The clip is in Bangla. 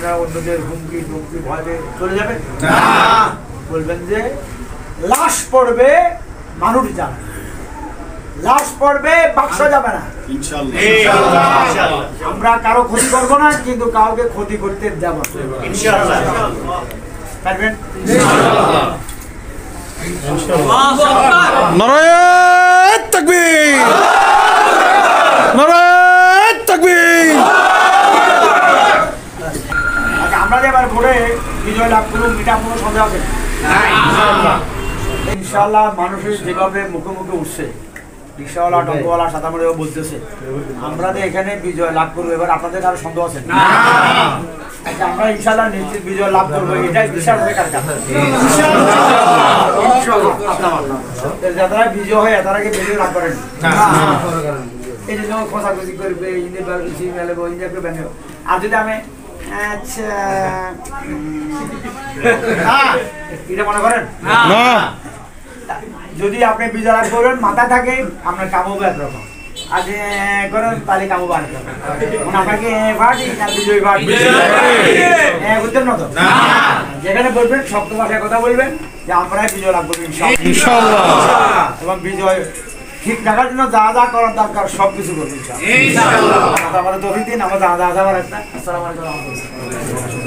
আপনারা অন্যদের হুমকি টুমকি ভয়ে চলে যাবেন? বলবেন যে লাশ পড়বে মানুষ যাবে, লাশ পড়বে বাক্স যাবে না। আমরা কারো ক্ষতি করবো না, কিন্তু কাউকে ক্ষতি করতে দেব পারবেন? নারায়ে তাকবীর, নারায়ে তাকবীর। আচ্ছা, আমরা যে এবার ভোরে বিজয় লাভ করুন, এটা কোনো সন্দেহ আছে? ইনশাআল্লাহ মানুষের যেভাবে মুখে মুখে উঠছে, রিক্সাওয়ালা, টোটোওয়ালা, সাদামারিও বলতেছে আমরা যে এখানে বিজয় লাভ করবো, এবার আপনাদের আরো সন্দেহ আছে? আচ্ছা, আমরা ইনশাআল্লাহ নিশ্চিত বিজয় লাভ করবো, এটাই বিশাল কার যারা বিজয় হয় তারা কি বিজয় লাভ করেন? এই যে খোঁচাখুচি করবে, আর যদি আমি আচ্ছা এটা মনে করেন না, যদি আপনি বিজয় লাভ করবেন মাথা থাকে আপনার কামও একরকম, আর যে করেন তাহলে কামও একরকম। আপনাকে পার্টি না বিজয় পার্টি বুঝতেন না তো? যেখানে বলবেন শক্ত ভাষায় কথা বলবেন যে আপনারাই বিজয় লাভ করবেন ইনশাআল্লাহ, এবং বিজয় ঠিক রাখার জন্য যা যা করার দরকার সবকিছু করবেন ইনশাআল্লাহ। আমাদের তৌফিক দিন, আমাদের আদা আদা একটা। আসসালামু আলাইকুম।